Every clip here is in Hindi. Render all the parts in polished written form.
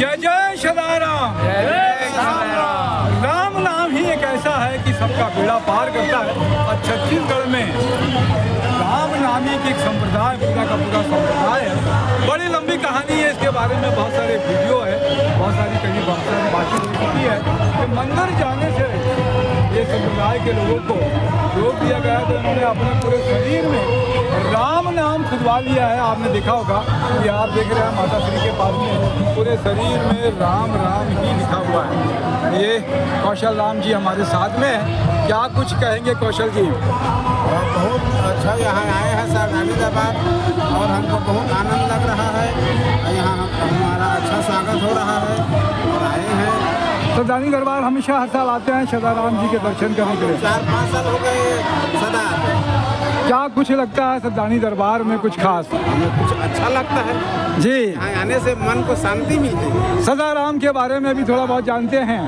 जय जय सदाराम। राम नाम ही एक ऐसा है कि सबका बेड़ा पार करता है। और छत्तीसगढ़ में राम नामी की एक संप्रदाय, पूरा का पूरा संप्रदाय है। बड़ी लंबी कहानी है, इसके बारे में बहुत सारे वीडियो है, बहुत सारी कहीं बातचीत होती है कि मंदिर जाने से ये संप्रदाय के लोगों को रोक दिया गया है। तो उन्होंने अपने पूरे शरीर में राम नाम खुदवा लिया है। आपने देखा होगा कि आप देख रहे हैं माता श्री के पास में पूरे शरीर में राम राम ही लिखा हुआ है। ये कौशल राम जी हमारे साथ में है। क्या कुछ कहेंगे कौशल जी? बहुत अच्छा यहाँ आए हैं सरदानी दरबार और हमको बहुत आनंद लग रहा है। यहाँ हमारा अच्छा स्वागत हो रहा है और आए हैं। सरदानी दरबार हमेशा हर साल आते हैं सदाराम जी के दर्शन करने के लिए। 4-5 साल हो गए सदा। क्या कुछ लगता है सरदानी दरबार में कुछ खास? हमें कुछ अच्छा लगता है जी। यहाँ आने से मन को शांति मिलती है। सदाराम के बारे में भी थोड़ा बहुत जानते हैं?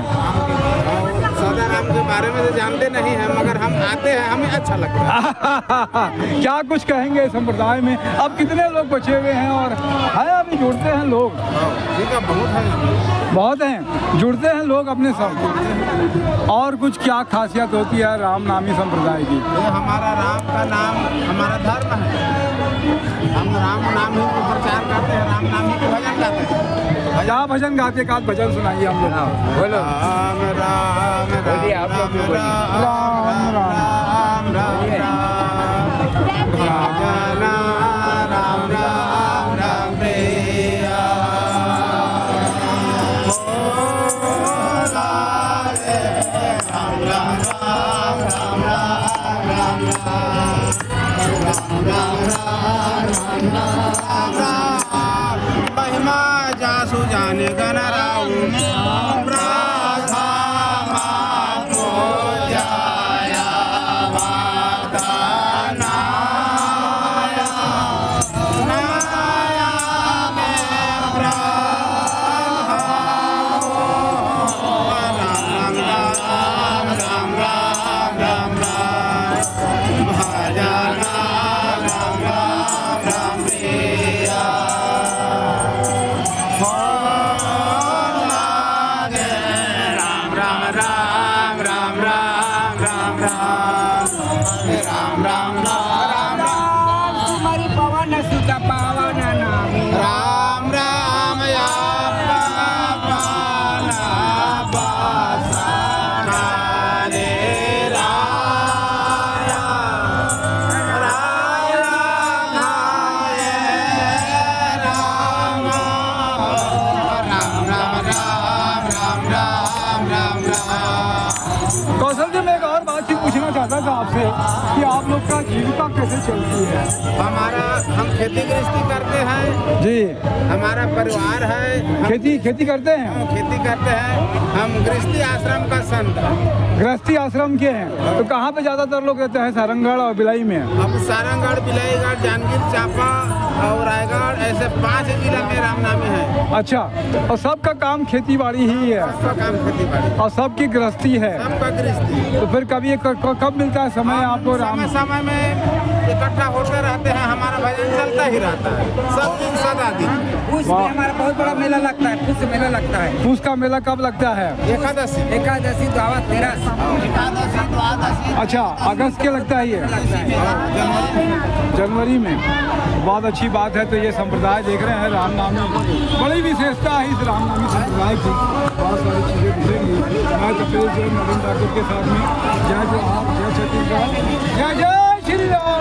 सदाराम के बारे में तो जानते नहीं हैं, मगर हम आते हैं, हमें अच्छा लगता है। क्या कुछ कहेंगे संप्रदाय में? अब कितने लोग बचे हुए हैं और है अभी जुड़ते हैं लोग? ठीक है, बहुत हैं, जुड़ते हैं लोग अपने साथ। और कुछ क्या खासियत होती है राम नामी संप्रदाय की? ये हमारा राम का नाम हमारा धर्म है। हम राम नाम ही प्रचार करते हैं, राम नाम ही भजन गाते हैं। क्या भजन गाते? का भजन सुनाइए हम लोग। बोलो। राम राम बोलिए, आप लोग भी बोलिए। राम राम राम राम राम राम प्रिया महिमा जासु जाने गणराऊ कौशल जी, मैं एक और बातचीत पूछना चाहता था आपसे कि आप लोग का जीविका कैसे चलती है? हम खेती गृहस्थी करते हैं जी। हमारा परिवार है। खेती करते हैं? हम खेती करते हैं। हम गृहस्थी आश्रम का संत हैं। गृहस्थी आश्रम के हैं तो कहाँ पे ज्यादातर लोग रहते हैं? सारंगगढ़ और भिलाई में? अब सारंगगढ़, बिलाईगढ़, जांजगीर चांपा और रायगढ़, ऐसे 5 जिला में रामनामी है। अच्छा, और सबका काम खेती बाड़ी ही है? सबका काम खेती बाड़ी और सबकी गृहस्थी है? सबका गृहस्थी। तो फिर कभी कब मिलता है समय आपको? समय में इकट्ठा होते रहते हैं, हमारा भजन चलता ही रहता है सब दिन सदा दिन। पूस में हमारा बहुत बड़ा मेला लगता है। पूस मेला लगता है। पूस का मेला कब लगता है? एकादशी, द्वादशी, 13। अच्छा, अगस्त के लगता है ये? जनवरी में। बहुत अच्छी बात है। तो ये संप्रदाय देख रहे हैं रामनामी, बड़ी विशेषता है इस रामनामी संप्रदाय की। बहुत सारी चीज़ें दिखेंगी। मैं कपिल जो नवीन ठाकुर के साथ में जय जवाहर, जय छत्तीसगढ़, जय जय श्री राम।